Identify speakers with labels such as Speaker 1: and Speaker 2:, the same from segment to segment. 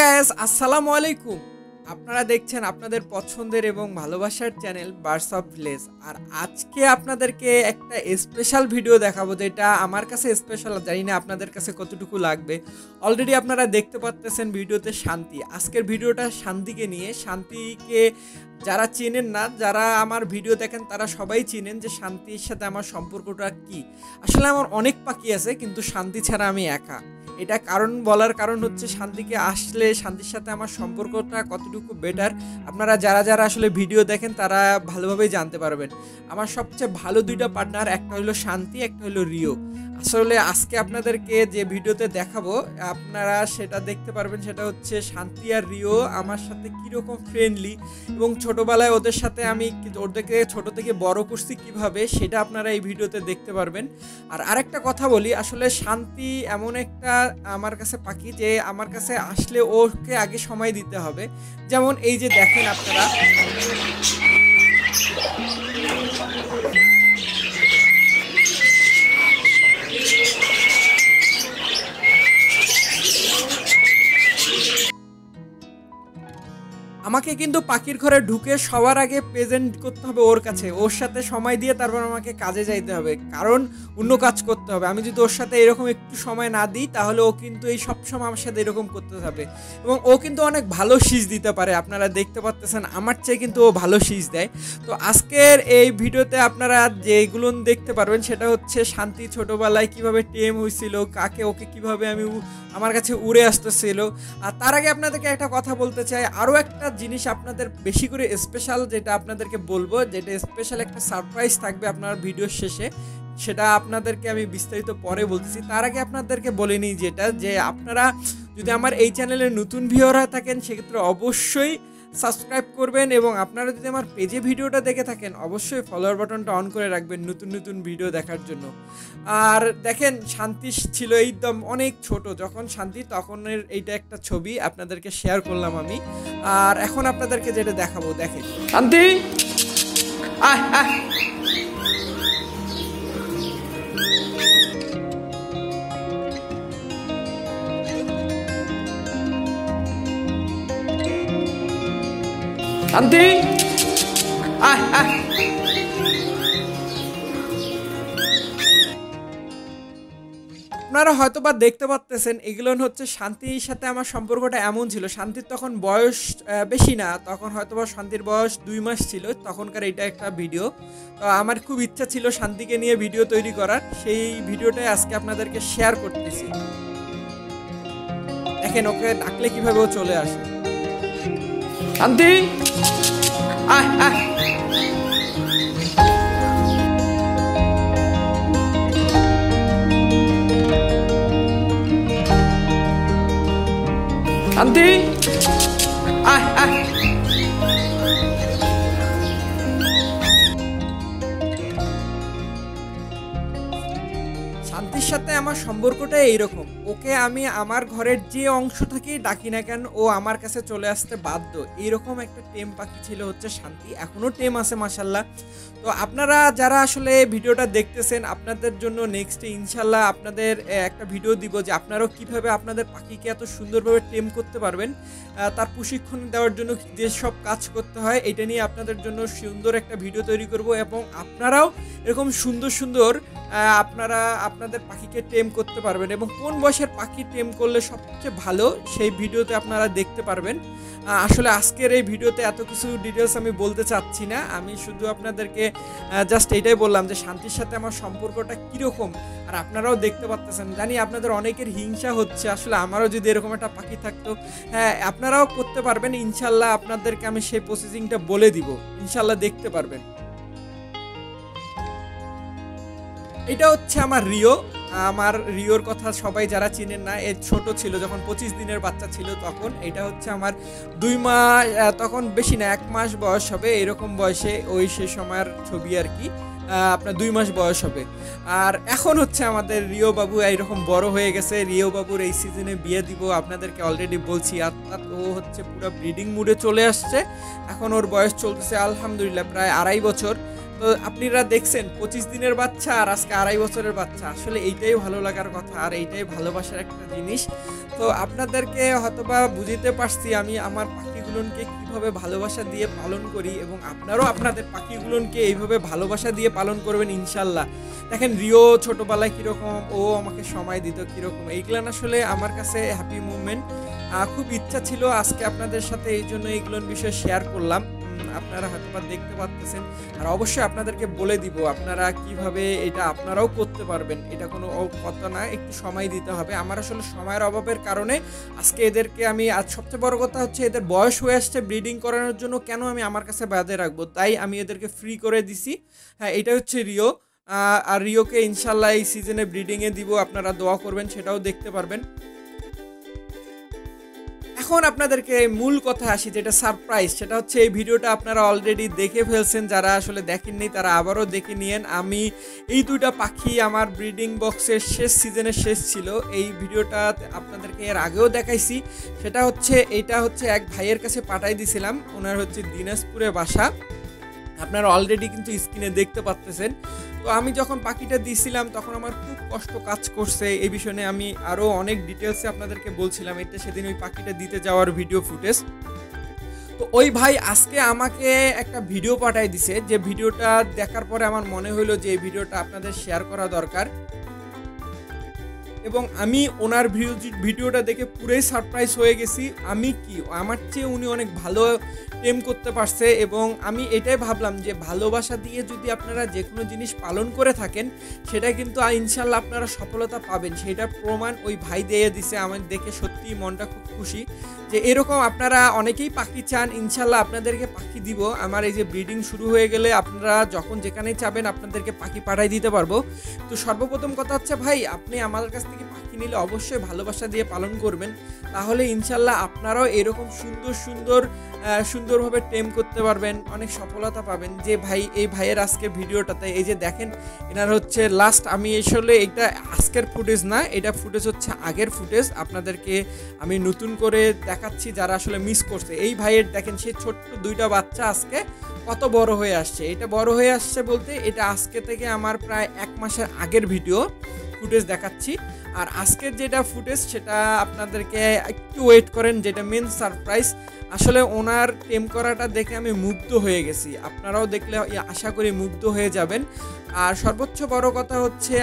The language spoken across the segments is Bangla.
Speaker 1: গাইস, আসসালামু আলাইকুম। আপনারা দেখছেন আপনাদের পছন্দের এবং ভালোবাসার চ্যানেল বার্ডস অফ ভিলেজ। আর আজকে আপনাদেরকে একটা স্পেশাল ভিডিও দেখাবো, যেটা আমার কাছে স্পেশাল, জানি না আপনাদের কাছে কতটুকু লাগবে। অলরেডি আপনারা দেখতে পাচ্ছেন ভিডিওতে শান্তি। আজকের ভিডিওটা শান্তিকে নিয়ে। শান্তিকে যারা চেনেন না, যারা আমার ভিডিও দেখেন তারা সবাই চিনেন যে শান্তির সাথে আমার সম্পর্কটা কি। আসলে আমার অনেক পাখি আছে, কিন্তু শান্তি ছাড়া আমি একা। এটা বলার কারণ হচ্ছে শান্তিকে আসলে শান্তির সাথে আমার সম্পর্কটা কতটুকু বেটার আপনারা যারা যারা আসলে ভিডিও দেখেন তারা ভালোভাবেই জানতে পারবেন। আমার সবচেয়ে ভালো দুইটা পার্টনার, একটা হলো শান্তি, একটা হলো রিও। আসলে আজকে আপনাদেরকে যে ভিডিওতে দেখাবো আপনারা সেটা দেখতে পারবেন, সেটা হচ্ছে শান্তি আর রিও আমার সাথে কীরকম ফ্রেন্ডলি, এবং ছোটোবেলায় ওদের সাথে আমি ওদেরকে ছোটো থেকে বড় করছি কিভাবে, সেটা আপনারা এই ভিডিওতে দেখতে পারবেন। আর আরেকটা কথা বলি, আসলে শান্তি এমন একটা আমার কাছে পাখি যে আমার কাছে আসলে ওকে আগে সময় দিতে হবে। যেমন এই যে দেখেন আপনারা, আমাকে কিন্তু পাখির ঘরে ঢুকে সবার আগে প্রেজেন্ট করতে হবে ওর কাছে, ওর সাথে সময় দিয়ে তারপর আমাকে কাজে যাইতে হবে, কারণ অন্য কাজ করতে হবে। আমি যদি ওর সাথে এরকম একটু সময় না দিই তাহলে ও কিন্তু এই সব সময় আমার সাথে এরকম করতে হবে। এবং ও কিন্তু অনেক ভালো শীষ দিতে পারে, আপনারা দেখতে পাচ্ছেন আমার চেয়ে কিন্তু ও ভালো শীষ দেয়। তো আজকের এই ভিডিওতে আপনারা যেগুলো দেখতে পারবেন সেটা হচ্ছে শান্তি ছোটোবেলায় কিভাবে টেম হয়েছিল, ওকে কিভাবে আমি আমার কাছে উড়ে আসতেছিল। আর তার আগে আপনাদেরকে একটা কথা বলতে চাই, আরও একটা জিনিস আপনাদের বেশি করে স্পেশাল যেটা আপনাদেরকে বলবো, যেটা স্পেশাল একটা সারপ্রাইজ থাকবে আপনার ভিডিওর শেষে, সেটা আপনাদেরকে আমি বিস্তারিত পরে বলতেছি। তার আগে আপনাদেরকে বলে নিই যেটা, যে আপনারা যদি আমার এই চ্যানেলের নতুন ভিউয়ার হয়ে থাকেন সেক্ষেত্রে অবশ্যই সাবস্ক্রাইব করবেন, এবং আপনারা যদি আমার পেজে ভিডিওটা দেখে থাকেন অবশ্যই ফলোয়ার বাটনটা অন করে রাখবেন নতুন নতুন ভিডিও দেখার জন্য। আর দেখেন শান্তি ছিল একদম অনেক ছোট যখন শান্তি, তখনের এইটা একটা ছবি আপনাদেরকে শেয়ার করলাম আমি। আর এখন আপনাদেরকে যেটা দেখাবো, দেখেন শান্তি আয় আয়, শান্তি আয় আয়। আপনারা হয়তো বা দেখতে পাচ্ছেন এগুলো হচ্ছে শান্তির সাথে আমার সম্পর্কটা এমন ছিল। শান্তির তখন বয়স বেশি না, তখন হয়তো বা শান্তির বয়স 2 মাস ছিল তখনকার। এটা একটা ভিডিও, তো আমার খুব ইচ্ছা ছিল শান্তিকে নিয়ে ভিডিও তৈরি করার, সেই ভিডিওটাই আজকে আপনাদেরকে শেয়ার করতেছি। দেখেন ওকে ডাকলে কিভাবে ও চলে আসে। শান্তি আয় আয়, শান্তি আয় আয়। শান্তির সাথে আমার সম্পর্কটা এইরকম, ওকে আমি আমার ঘরের যে অংশ থেকেই ডাকি না কেন ও আমার কাছে চলে আসতে বাধ্য। এইরকম একটা টেম পাখি ছিল হচ্ছে শান্তি, এখনও টেম আছে মাশাল্লাহ। তো আপনারা যারা আসলে ভিডিওটা দেখতেছেন আপনাদের জন্য নেক্সটে ইনশাল্লাহ আপনাদের একটা ভিডিও দিব যে আপনারাও কীভাবে আপনাদের পাখিকে এত সুন্দরভাবে টেম করতে পারবেন, তার প্রশিক্ষণ দেওয়ার জন্য যেসব কাজ করতে হয় এটা নিয়ে আপনাদের জন্য সুন্দর একটা ভিডিও তৈরি করব, এবং আপনারাও এরকম সুন্দর সুন্দর আপনারা আপনাদের পাখিকে টেম করতে পারবেন, এবং কোন বয়সের পাখি টেম করলে সবচেয়ে ভালো সেই ভিডিওতে আপনারা দেখতে পারবেন। আসলে আজকের এই ভিডিওতে এত কিছু ডিটেলস আমি বলতে চাচ্ছি না, আমি শুধু আপনাদেরকে জাস্ট এইটাই বললাম যে শান্তির সাথে আমার সম্পর্কটা কীরকম। আর আপনারাও দেখতে পাচ্ছেন, জানি আপনাদের অনেকের হিংসা হচ্ছে, আসলে আমারও যদি এরকম একটা পাখি থাকতো। হ্যাঁ, আপনারাও করতে পারবেন ইনশাল্লাহ, আপনাদেরকে আমি সেই প্রসেসিংটা বলে দিব, ইনশাল্লাহ দেখতে পারবেন। এটা হচ্ছে আমার রিও। আমার রিওর কথা সবাই যারা চিনেন না, এর ছোট ছিল যখন 25 দিনের বাচ্চা ছিল তখন। এটা হচ্ছে আমার 2 মাস, তখন বেশি না 1 মাস বয়স হবে, এরকম বয়সে ওই সে সময়ের ছবি আর কি। আপনার 2 মাস বয়স হবে। আর এখন হচ্ছে আমাদের রিও বাবু এইরকম বড় হয়ে গেছে। রিও বাবুর এই সিজনে বিয়ে দিব আপনাদেরকে অলরেডি বলছি, অর্থাৎ ও হচ্ছে পুরো ব্রিডিং মুডে চলে আসছে। এখন ওর বয়স চলতেছে আলহামদুলিল্লাহ প্রায় 2.5 বছর। তো আপনারা দেখছেন 25 দিনের বাচ্চা আর আজকে 2.5 বছরের বাচ্চা, আসলে এইটাই ভালো লাগার কথা আর এইটাই ভালোবাসার একটা জিনিস। তো আপনাদেরকে হয়তোবা বুঝিতে পারছি আমি আমার পাখিগুলোকে কিভাবে ভালোবাসা দিয়ে পালন করি, এবং আপনারাও আপনাদের পাখিগুলোকে এইভাবে ভালোবাসা দিয়ে পালন করবেন ইনশাল্লাহ। দেখেন রিও ছোটবেলায় কীরকম ও আমাকে সময় দিত কীরকম, এইগুলান আসলে আমার কাছে হ্যাপি মুভমেন্ট। খুব ইচ্ছা ছিল আজকে আপনাদের সাথে, এই জন্য এইগুলোর বিষয়ে শেয়ার করলাম। আপনারা হয়তো দেখতে পাচ্ছেন, আর অবশ্যই আপনাদেরকে বলে দিব আপনারা কিভাবে এটা আপনারাও করতে পারবেন। এটা কোনো কথা না, একটু সময় দিতে হবে। আমার আসলে সময়ের অভাবের কারণে আজকে এদেরকে আমি, আজ সবচেয়ে বড় কথা হচ্ছে এদের বয়স হয়ে আসছে ব্রিডিং করানোর জন্য, কেন আমি আমার কাছে বাঁধে রাখবো, তাই আমি এদেরকে ফ্রি করে দিছি। হ্যাঁ, এটা হচ্ছে রিও। আর রিওকে ইনশাল্লাহ এই সিজনে ব্রিডিংয়ে দিব, আপনারা দোয়া করবেন, সেটাও দেখতে পারবেন। এখন আপনাদেরকে মূল কথা আসি, যেটা সারপ্রাইজ, সেটা হচ্ছে এই ভিডিওটা আপনারা অলরেডি দেখে ফেলছেন, যারা আসলে দেখেননি তারা আবারও দেখে নিয়েন। আমি এই দুইটা পাখি আমার ব্রিডিং বক্সের শেষ সিজনের শেষ ছিল, এই ভিডিওটা আপনাদেরকে এর আগেও দেখাইছি। সেটা হচ্ছে এইটা হচ্ছে এক ভাইয়ের কাছে পাঠাই দিছিলাম, ওনার হচ্ছে দিনাজপুরে বাসা, আপনারা অলরেডি কিন্তু স্ক্রিনে দেখতে পাচ্ছেন। তো আমি যখন পাখিটা দিয়েছিলাম তখন আমার খুব কষ্ট কাজ করছে, এই বিষয়ে আমি আরও অনেক ডিটেলসে আপনাদেরকে বলছিলাম। এটা সেদিন ওই পাখিটা দিতে যাওয়ার ভিডিও ফুটেজ। তো ওই ভাই আজকে আমাকে একটা ভিডিও পাঠাই দিছে, যে ভিডিওটা দেখার পরে আমার মনে হলো যে এই ভিডিওটা আপনাদের শেয়ার করা দরকার, এবং আমি ওনার ভিডিওটা দেখে পুরোই সারপ্রাইজ হয়ে গেছি। আমি কি, আমার চেয়ে উনি অনেক ভালো টেম করতে পারছে, এবং আমি এটাই ভাবলাম যে ভালোবাসা দিয়ে যদি আপনারা যে কোনো জিনিস পালন করে থাকেন সেটা কিন্তু ইনশাল্লাহ আপনারা সফলতা পাবেন। সেটা প্রমাণ ওই ভাই দিয়ে দিছে, আমার দেখে সত্যিই মনটা খুব খুশি যে এরকম আপনারা অনেকেই পাখি চান। ইনশাল্লাহ আপনাদেরকে পাখি দিব, আমার এই যে ব্রিডিং শুরু হয়ে গেলে আপনারা যখন যেখানেই চাবেন আপনাদেরকে পাখি পাঠাই দিতে পারবো। তো সর্বপ্রথম কথা হচ্ছে ভাই, আপনি আমাদের কাছ থেকে পাখি নিলে অবশ্যই ভালোবাসা দিয়ে পালন করবেন, তাহলে ইনশাল্লাহ আপনারাও এরকম সুন্দরভাবে টেম করতে পারবেন, অনেক সফলতা পাবেন। যে ভাই, এই ভাইয়ের আজকে ভিডিওটাতে এই যে দেখেন, এনার হচ্ছে লাস্ট, আমি আসলে এটা আজকের ফুটেজ না, এটা ফুটেজ হচ্ছে আগের ফুটেজ, আপনাদেরকে আমি নতুন করে দেখাচ্ছি যারা আসলে মিস করছে। এই ভাইয়ের দেখেন সেই ছোট্ট দুইটা বাচ্চা আজকে কত বড় হয়ে আসছে। এটা বড় হয়ে আসছে বলতে এটা আজকে থেকে আমার প্রায় 1 মাসের আগের ভিডিও ফুটেজ দেখাচ্ছি। আর আজকের যেটা ফুটেজ সেটা আপনাদেরকে একটু ওয়েট করেন, যেটা মেন সারপ্রাইজ। আসলে ওনার টেম করাটা দেখে আমি মুগ্ধ হয়ে গেছি, আপনারাও দেখলে আশা করি মুগ্ধ হয়ে যাবেন। আর সর্বোচ্চ বড় কথা হচ্ছে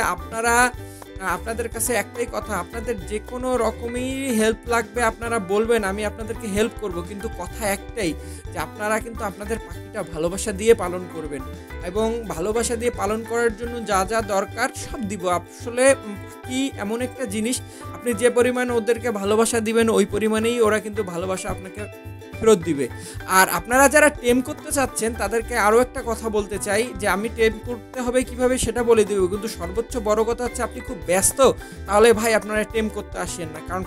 Speaker 1: আপনাদের কাছে একটাই কথা, আপনাদের যে কোনো রকমই হেল্প লাগবে আপনারা বলবেন, আমি আপনাদেরকে হেল্প করব, কিন্তু কথা একটাই যে আপনারা কিন্তু আপনাদের পাখিটা ভালোবাসা দিয়ে পালন করবেন, এবং ভালোবাসা দিয়ে পালন করার জন্য যা যা দরকার সব দিব। আসলে পাখি এমন একটা জিনিস, আপনি যে পরিমাণ ওদেরকে ভালোবাসা দিবেন ওই পরিমাণেই ওরা কিন্তু ভালোবাসা আপনাকে ফেরত দিবে। আর আপনারা যারা টেম করতে চাচ্ছেন তাদেরকে আরও একটা কথা বলতে চাই, যে আমি টেম করতে হবে কিভাবে সেটা বলে দেবো, কিন্তু সর্বোচ্চ বড় কথা হচ্ছে আপনি খুব ব্যস্ত, তাহলে ভাই আপনারা টেম করতে আসেন না, কারণ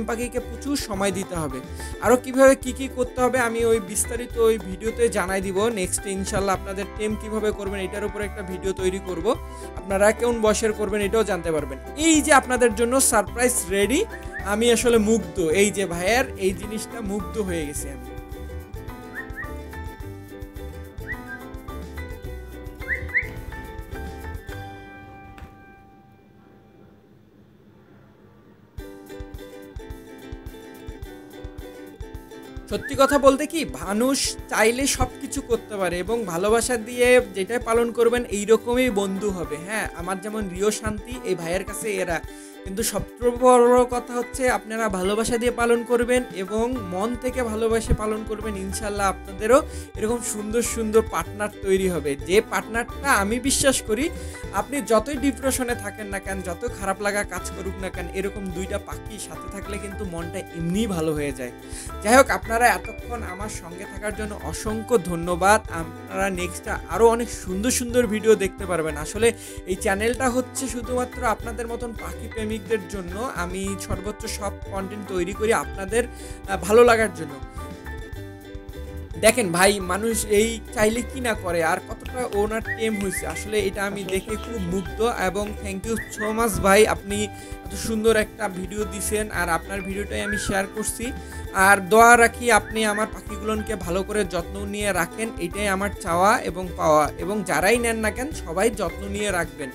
Speaker 1: পাখিকে প্রচুর সময় দিতে হবে। আরও কিভাবে কি করতে হবে আমি ওই বিস্তারিত ওই ভিডিওতে জানাই দিব। নেক্সট ইনশাল্লাহ আপনাদের টেম কিভাবে করবেন এটার উপর একটা ভিডিও তৈরি করব, আপনারা কোন বয়সের করবেন এটাও জানতে পারবেন। এই যে আপনাদের জন্য সারপ্রাইজ রেডি, আমি আসলে মুগ্ধ, এই যে ভাইয়ের এই জিনিসটা মুগ্ধ হয়ে গেছি আমি। সত্যি কথা বলতে কি, মানুষ চাইলে সব কিছু করতে পারে, এবং ভালোবাসা দিয়ে যেটাই পালন করবেন এইরকমই বন্ধু হবে। হ্যাঁ, আমার যেমন রিও শান্তি, এই ভাইয়ের কাছে এরা, কিন্তু সবচেয়ে বড় কথা হচ্ছে আপনারা ভালোবাসা দিয়ে পালন করবেন এবং মন থেকে ভালোবাসে পালন করবেন। ইনশাল্লাহ আপনাদেরও এরকম সুন্দর পার্টনার তৈরি হবে, যে পার্টনারটা আমি বিশ্বাস করি আপনি যতই ডিপ্রেশনে থাকেন না কেন, যত খারাপ লাগা কাজ করুক না কেন, এরকম দুইটা পাখি সাথে থাকলে কিন্তু মনটা এমনিই ভালো হয়ে যায়। যাই হোক, আপনারা এতক্ষণ আমার সঙ্গে থাকার জন্য অসংখ্য ধন্যবাদ। আপনারা নেক্সটটা আরও অনেক সুন্দর ভিডিও দেখতে পারবেন। আসলে এই চ্যানেলটা হচ্ছে শুধুমাত্র আপনাদের মতন পাখি প্রেমিকদের জন্য, আমি সর্বোচ্চ সব কন্টেন্ট তৈরি করি আপনাদের ভালো লাগার জন্য। দেখেন ভাই, মানুষ এই চাইলে কি না করে, আর কতটা ওনার টেম হয়েছে আসলে এটা আমি দেখে খুব মুগ্ধ। এবং থ্যাংক ইউ সো মাচ ভাই, আপনি এত সুন্দর একটা ভিডিও দিছেন আর আপনার ভিডিওটাই আমি শেয়ার করছি। আর দোয়া রাখি আপনি আমার পাখিগুলোকে ভালো করে যত্ন নিয়ে রাখেন, এটাই আমার চাওয়া এবং পাওয়া। এবং যারাই নেন না কেন সবাই যত্ন নিয়ে রাখবেন।